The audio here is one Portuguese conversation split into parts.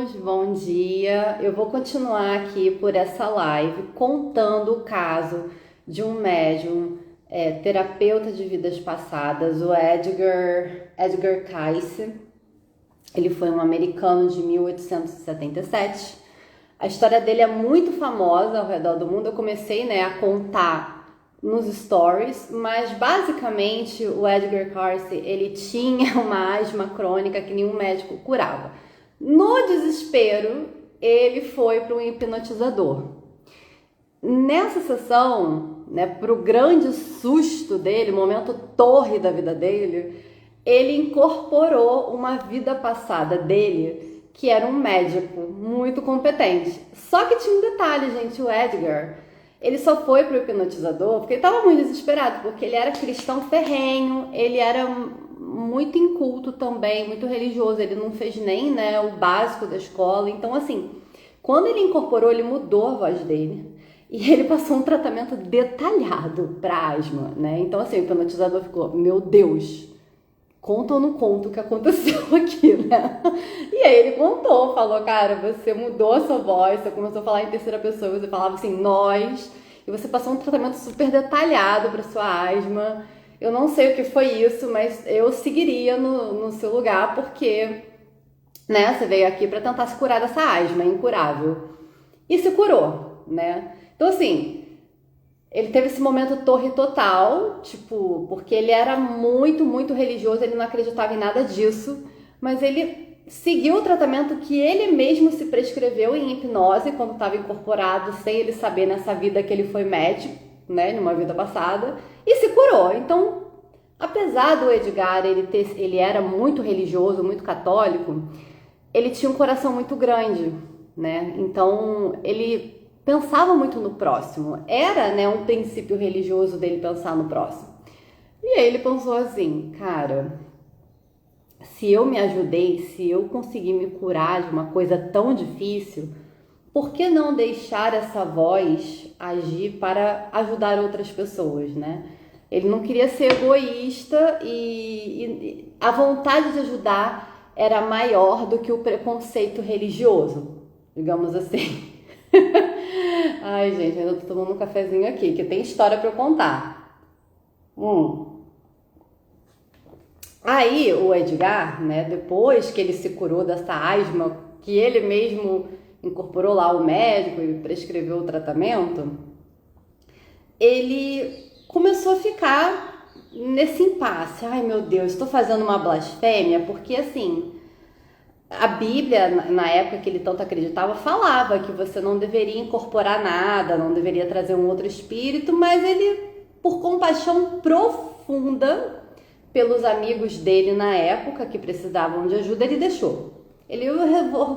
todos, bom dia. Eu vou continuar aqui por essa live contando o caso de um médium, terapeuta de vidas passadas, o Edgar Cayce. Ele foi um americano de 1877. A história dele é muito famosa ao redor do mundo. Eu comecei, a contar nos stories, mas basicamente o Edgar Cayce, ele tinha uma asma crônica que nenhum médico curava. No desespero, ele foi para um hipnotizador. Nessa sessão, para o grande susto dele, momento torre da vida dele, ele incorporou uma vida passada dele, que era um médico muito competente. Só que tinha um detalhe, gente, o Edgar, ele só foi pro hipnotizador porque ele estava muito desesperado, porque ele era cristão ferrenho, ele era muito inculto também, muito religioso, ele não fez nem o básico da escola. Então, assim, quando ele incorporou, ele mudou a voz dele e ele passou um tratamento detalhado para asma, Então, assim, o hipnotizador ficou, meu Deus, conta ou não conta o que aconteceu aqui, E aí ele contou, falou, cara, você mudou a sua voz, você começou a falar em terceira pessoa, você falava assim, nós, e você passou um tratamento super detalhado para sua asma. Eu não sei o que foi isso, mas eu seguiria no seu lugar, porque, você veio aqui para tentar se curar dessa asma, incurável. E se curou, Então, assim, ele teve esse momento torre total, porque ele era muito, muito religioso, ele não acreditava em nada disso, mas ele seguiu o tratamento que ele mesmo se prescreveu em hipnose, quando estava incorporado, sem ele saber nessa vida que ele foi médico, numa vida passada, e se curou. Então, apesar do Edgar, ele era muito religioso, muito católico, ele tinha um coração muito grande, Então, ele pensava muito no próximo. Era, um princípio religioso dele pensar no próximo. E aí ele pensou assim, cara, se eu me ajudei, se eu consegui me curar de uma coisa tão difícil, por que não deixar essa voz agir para ajudar outras pessoas, Ele não queria ser egoísta e a vontade de ajudar era maior do que o preconceito religioso, digamos assim. Ai, gente, ainda tô tomando um cafezinho aqui, que tem história pra eu contar. Aí, o Edgar, depois que ele se curou dessa asma, que ele mesmo incorporou lá o médico e prescreveu o tratamento, ele começou a ficar nesse impasse. Ai, meu Deus, estou fazendo uma blasfêmia, porque assim, a Bíblia, na época que ele tanto acreditava, falava que você não deveria incorporar nada, não deveria trazer um outro espírito, mas ele, por compaixão profunda pelos amigos dele na época, que precisavam de ajuda, ele deixou. Eu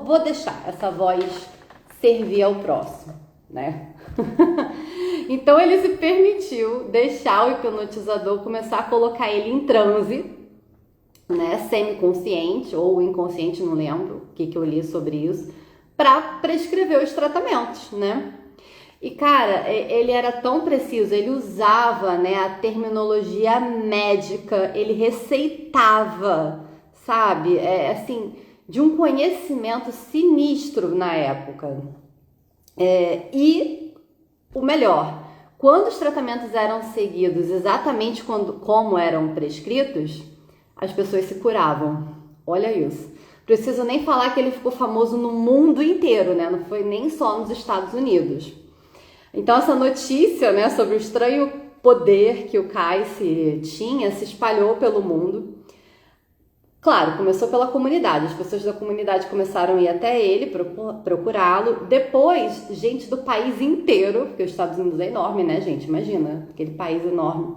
vou deixar essa voz servir ao próximo, Então ele se permitiu deixar o hipnotizador começar a colocar ele em transe, semiconsciente ou inconsciente, não lembro o que eu li sobre isso, para prescrever os tratamentos, E cara, ele era tão preciso, ele usava, a terminologia médica, ele receitava, sabe, assim, de um conhecimento sinistro na época. E o melhor, quando os tratamentos eram seguidos exatamente como eram prescritos, as pessoas se curavam. Olha isso. Preciso nem falar que ele ficou famoso no mundo inteiro, Não foi nem só nos Estados Unidos. Então essa notícia, sobre o estranho poder que o Cayce tinha se espalhou pelo mundo. Claro, começou pela comunidade. As pessoas da comunidade começaram a ir até ele, procurá-lo. Depois, gente do país inteiro, porque os Estados Unidos é enorme, gente? Imagina, aquele país enorme.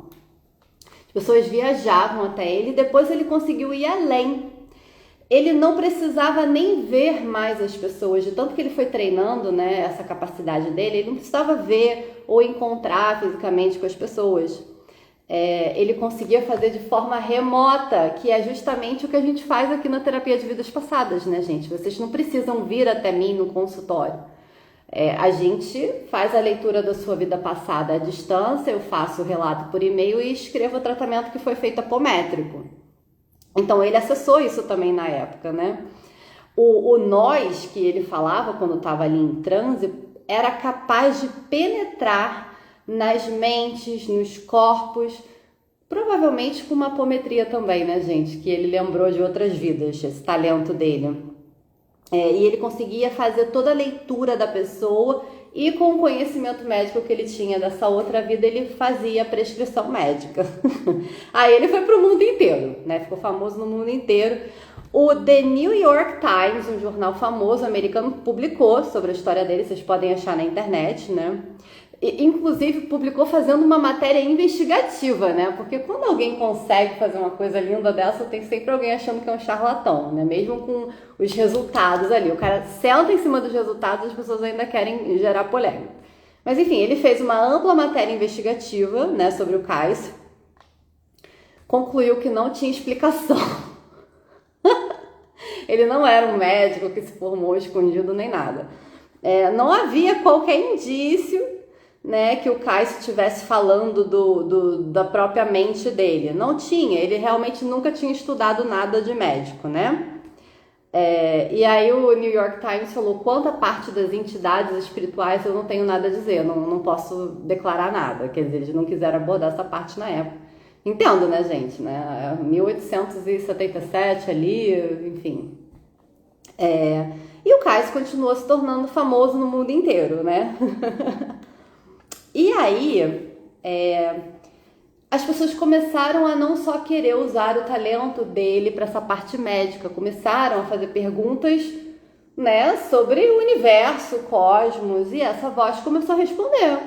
As pessoas viajavam até ele e depois ele conseguiu ir além. Ele não precisava nem ver mais as pessoas, de tanto que ele foi treinando, essa capacidade dele, ele não precisava ver ou encontrar fisicamente com as pessoas. Ele conseguia fazer de forma remota, que é justamente o que a gente faz aqui na terapia de vidas passadas, gente? Vocês não precisam vir até mim no consultório. A gente faz a leitura da sua vida passada à distância, eu faço o relato por e-mail e escrevo o tratamento que foi feito apométrico. Então ele acessou isso também na época, O nós que ele falava quando estava ali em transe era capaz de penetrar nas mentes, nos corpos, provavelmente com uma apometria também, né, gente? Que ele lembrou de outras vidas, esse talento dele. E ele conseguia fazer toda a leitura da pessoa e com o conhecimento médico que ele tinha dessa outra vida, ele fazia a prescrição médica. Aí ele foi pro mundo inteiro, né? Ficou famoso no mundo inteiro. O The New York Times, um jornal famoso americano, publicou sobre a história dele, vocês podem achar na internet, né? Inclusive publicou fazendo uma matéria investigativa, né? Porque quando alguém consegue fazer uma coisa linda dessa, tem sempre alguém achando que é um charlatão, né? Mesmo com os resultados ali. O cara senta em cima dos resultados, as pessoas ainda querem gerar polêmica. Mas enfim, ele fez uma ampla matéria investigativa, né, sobre o Kais. Concluiu que não tinha explicação. Ele não era um médico que se formou escondido nem nada. Não havia qualquer indício, né, que o Kais estivesse falando da própria mente dele. Não tinha, ele realmente nunca tinha estudado nada de médico, né? E aí o New York Times falou, quanto à parte das entidades espirituais eu não tenho nada a dizer, não posso declarar nada. Quer dizer, eles não quiseram abordar essa parte na época. Entendo, né, gente? Né? 1877 ali, enfim. E o Kais continuou se tornando famoso no mundo inteiro, né? E aí, as pessoas começaram a não só querer usar o talento dele para essa parte médica, começaram a fazer perguntas, né, sobre o universo, o cosmos, e essa voz começou a responder.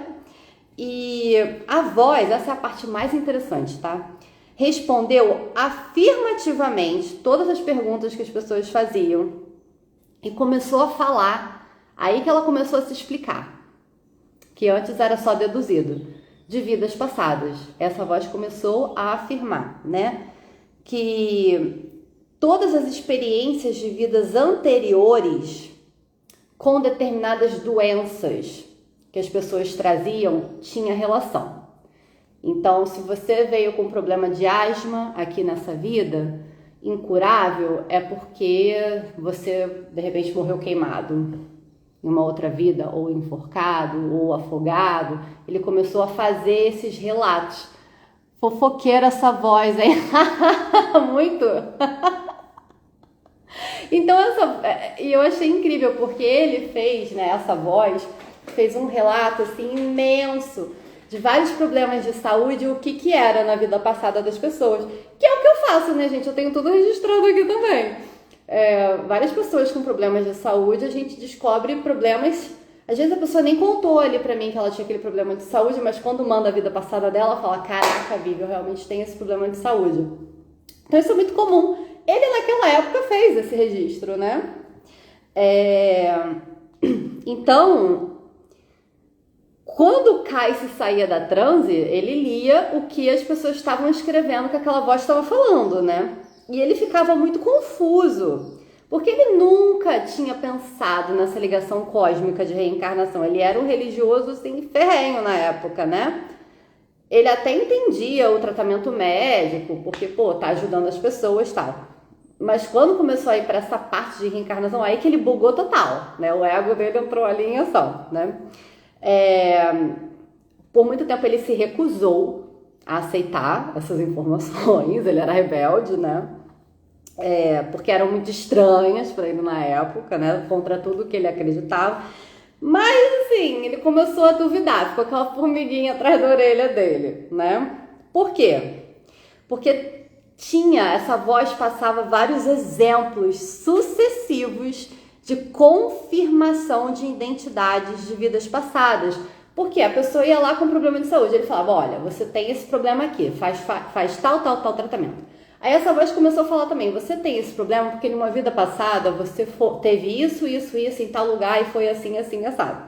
E a voz, essa é a parte mais interessante, tá? Respondeu afirmativamente todas as perguntas que as pessoas faziam e começou a falar. Aí que ela começou a se explicar, que antes era só deduzido, de vidas passadas. Essa voz começou a afirmar, né, que todas as experiências de vidas anteriores com determinadas doenças que as pessoas traziam tinha relação. Então, se você veio com problema de asma aqui nessa vida, incurável, é porque você, de repente, morreu queimado em uma outra vida, ou enforcado, ou afogado. Ele começou a fazer esses relatos. Fofoqueira essa voz, hein? Muito! Então, eu achei incrível, porque ele fez, né, essa voz, fez um relato, assim, imenso, de vários problemas de saúde, o que era na vida passada das pessoas. Que é o que eu faço, né, gente? Eu tenho tudo registrado aqui também. Várias pessoas com problemas de saúde, a gente descobre problemas. Às vezes a pessoa nem contou ali pra mim que ela tinha aquele problema de saúde, mas quando manda a vida passada dela, fala, caraca, Vivi, eu realmente tenho esse problema de saúde. Então isso é muito comum. Ele naquela época fez esse registro, né? Então, quando o Kais saía da transe, ele lia o que as pessoas estavam escrevendo, que aquela voz estava falando, né? E ele ficava muito confuso, porque ele nunca tinha pensado nessa ligação cósmica de reencarnação. Ele era um religioso, assim, ferrenho na época, né? Ele até entendia o tratamento médico, porque, tá ajudando as pessoas e tal. Mas quando começou a ir para essa parte de reencarnação, aí que ele bugou total, né? O ego dele entrou ali em ação, né? Por muito tempo ele se recusou a aceitar essas informações, ele era rebelde, né? Porque eram muito estranhas para ele na época, né? Contra tudo que ele acreditava. Mas, assim, ele começou a duvidar, ficou aquela formiguinha atrás da orelha dele, né? Por quê? Porque essa voz passava vários exemplos sucessivos de confirmação de identidades de vidas passadas. Porque a pessoa ia lá com problema de saúde, ele falava, olha, você tem esse problema aqui, faz tal tratamento. Aí essa voz começou a falar também, você tem esse problema porque numa vida passada você teve isso em tal lugar e foi assim, assado.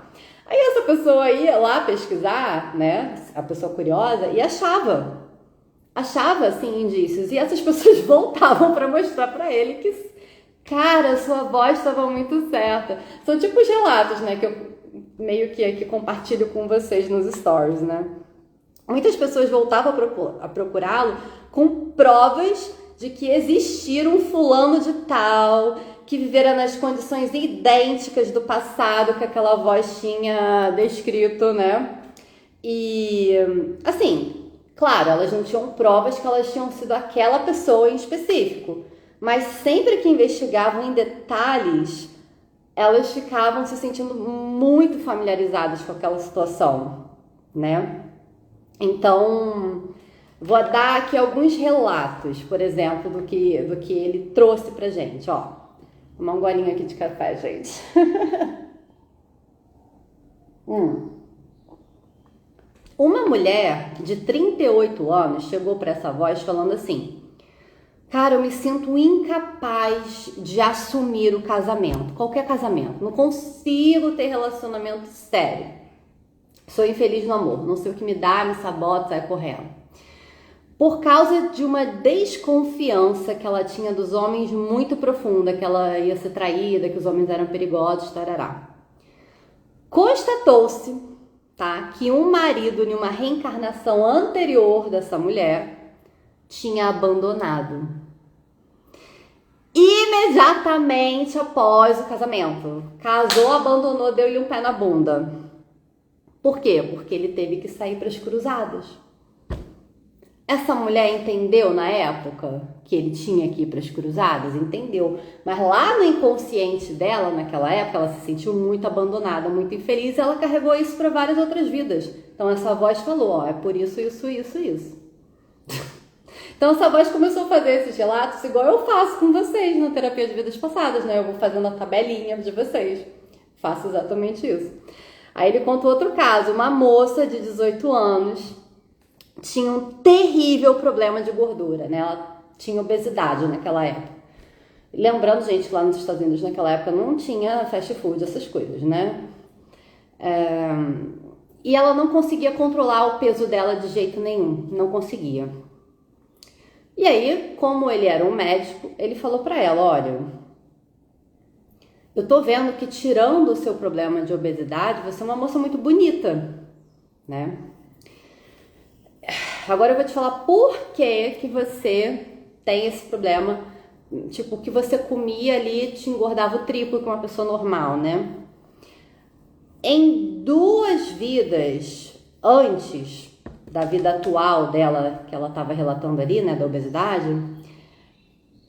Aí essa pessoa ia lá pesquisar, né, a pessoa curiosa, e achava assim indícios. E essas pessoas voltavam para mostrar para ele que, cara, sua voz estava muito certa. São tipo os relatos, né, que eu meio que aqui compartilho com vocês nos stories, né. Muitas pessoas voltavam a procurá-lo com provas de que existia um fulano de tal que viveram nas condições idênticas do passado que aquela voz tinha descrito, né? E, assim, claro, elas não tinham provas que elas tinham sido aquela pessoa em específico, mas sempre que investigavam em detalhes, elas ficavam se sentindo muito familiarizadas com aquela situação, né? Então, vou dar aqui alguns relatos, por exemplo, do que ele trouxe pra gente, ó. Tomar um golinho aqui de café, gente. Uma mulher de 38 anos chegou para essa voz falando assim: cara, eu me sinto incapaz de assumir o casamento, qualquer casamento. Não consigo ter relacionamento sério. Sou infeliz no amor, não sei o que me dá, me sabota, sai correndo. Por causa de uma desconfiança que ela tinha dos homens muito profunda, que ela ia ser traída, que os homens eram perigosos, tarará. Constatou-se, tá, que um marido em uma reencarnação anterior dessa mulher tinha abandonado. Imediatamente após o casamento. Casou, abandonou, deu-lhe um pé na bunda. Por quê? Porque ele teve que sair para as cruzadas. Essa mulher entendeu na época que ele tinha que ir para as cruzadas? Entendeu. Mas lá no inconsciente dela, naquela época, ela se sentiu muito abandonada, muito infeliz, e ela carregou isso para várias outras vidas. Então essa voz falou, ó, é por isso, isso, isso, isso. Então essa voz começou a fazer esses relatos igual eu faço com vocês na terapia de vidas passadas, né? Eu vou fazendo a tabelinha de vocês. Faço exatamente isso. Aí ele contou outro caso. Uma moça de 18 anos tinha um terrível problema de gordura, né? Ela tinha obesidade naquela época. Lembrando, gente, que lá nos Estados Unidos naquela época não tinha fast food, essas coisas, né? E ela não conseguia controlar o peso dela de jeito nenhum. Não conseguia. E aí, como ele era um médico, ele falou pra ela, olha, eu tô vendo que tirando o seu problema de obesidade, você é uma moça muito bonita, né? Agora eu vou te falar por que você tem esse problema, tipo, que você comia ali te engordava o triplo que uma pessoa normal, né? Em 2 vidas antes da vida atual dela, que ela estava relatando ali, né, da obesidade,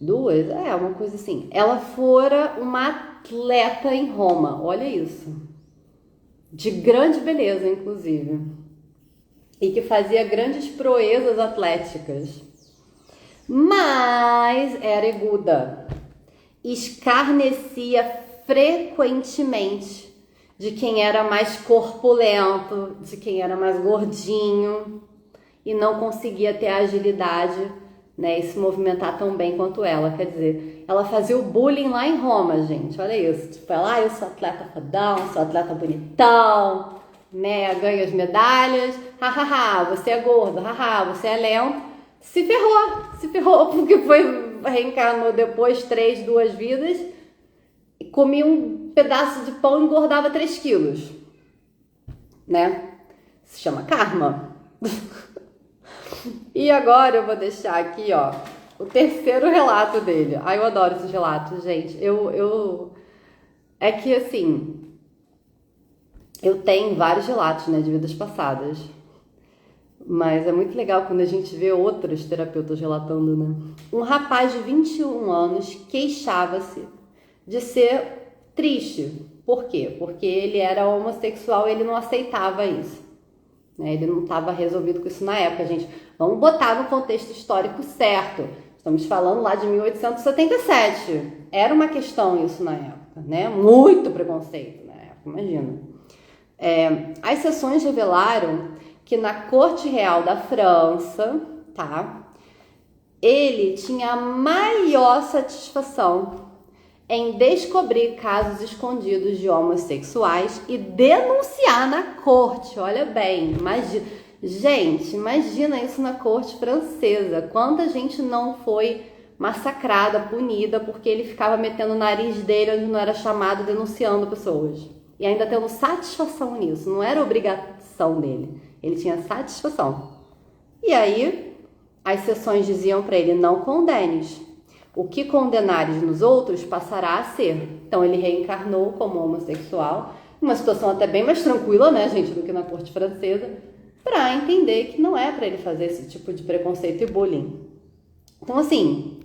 2, uma coisa assim, ela fora uma atleta em Roma, olha isso, de grande beleza, inclusive, e que fazia grandes proezas atléticas, mas era eguda, escarnecia frequentemente de quem era mais corpulento, de quem era mais gordinho e não conseguia ter a agilidade, né, e se movimentar tão bem quanto ela. Quer dizer, ela fazia o bullying lá em Roma, gente, olha isso. Tipo, ela, eu sou atleta fodão, sou atleta bonitão, né, ganho as medalhas, hahaha, você é gordo, haha, você é lento. Se ferrou, porque reencarnou depois 2 vidas, e comia um pedaço de pão e engordava 3 quilos, né? Se chama karma. E agora eu vou deixar aqui, ó, o terceiro relato dele. Ai, eu adoro esses relatos, gente. É que, assim, eu tenho vários relatos, né, de vidas passadas. Mas é muito legal quando a gente vê outros terapeutas relatando, né? Um rapaz de 21 anos queixava-se de ser triste. Por quê? Porque ele era homossexual e ele não aceitava isso, né? Ele não estava resolvido com isso na época, gente. Vamos botar no contexto histórico certo. Estamos falando lá de 1877. Era uma questão isso na época, né? Muito preconceito na época, imagina. As sessões revelaram que na corte real da França, tá? Ele tinha a maior satisfação em descobrir casos escondidos de homossexuais e denunciar na corte. Olha bem, imagina. Gente, imagina isso na corte francesa. Quanta gente não foi massacrada, punida, porque ele ficava metendo o nariz dele onde não era chamado, denunciando pessoas. E ainda tendo satisfação nisso. Não era obrigação dele. Ele tinha satisfação. E aí, as sessões diziam para ele, não condenes. O que condenares nos outros passará a ser. Então ele reencarnou como homossexual, uma situação até bem mais tranquila, né, gente, do que na corte francesa, para entender que não é para ele fazer esse tipo de preconceito e bullying. Então, assim,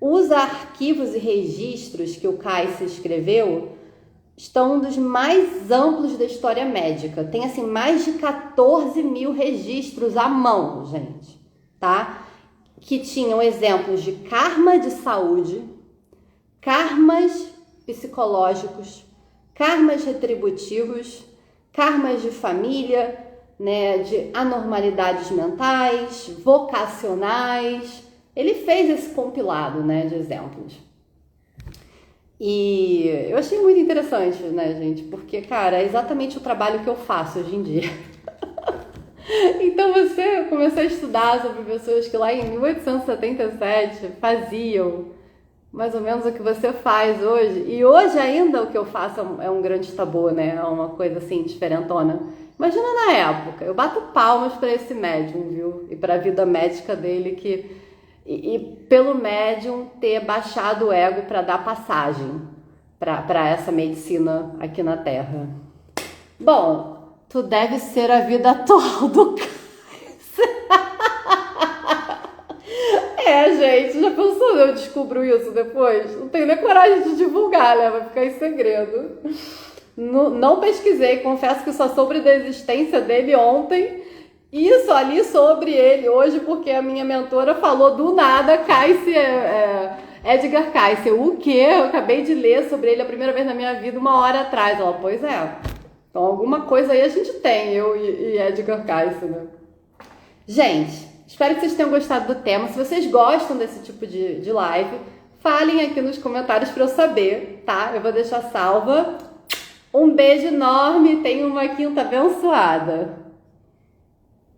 os arquivos e registros que o Kayce escreveu estão um dos mais amplos da história médica. Tem, assim, mais de 14 mil registros à mão, gente, tá? Que tinham exemplos de karma de saúde, karmas psicológicos, karmas retributivos, karmas de família, né, de anormalidades mentais, vocacionais. Ele fez esse compilado, né, de exemplos. E eu achei muito interessante, né, gente? Porque, cara, é exatamente o trabalho que eu faço hoje em dia. Então você começou a estudar sobre pessoas que lá em 1877 faziam mais ou menos o que você faz hoje. E hoje ainda o que eu faço é um grande tabu, né? É uma coisa assim, diferentona. Imagina na época. Eu bato palmas para esse médium, viu? E para a vida médica dele que... E pelo médium ter baixado o ego para dar passagem para essa medicina aqui na Terra. Bom, tu deve ser a vida atual do câncer. Gente, já pensou eu descubro isso depois? Não tenho nem coragem de divulgar, né? Vai ficar em segredo. Não pesquisei, confesso que só soube da existência dele ontem. Isso ali sobre ele hoje, porque a minha mentora falou do nada, Edgar Cayce. O quê? Eu acabei de ler sobre ele a primeira vez na minha vida 1 hora atrás. Ela, pois é. Então alguma coisa aí a gente tem, eu e Edgar Cayce, né? Gente, espero que vocês tenham gostado do tema. Se vocês gostam desse tipo de live, falem aqui nos comentários para eu saber, tá? Eu vou deixar salva. Um beijo enorme, tenha uma quinta abençoada.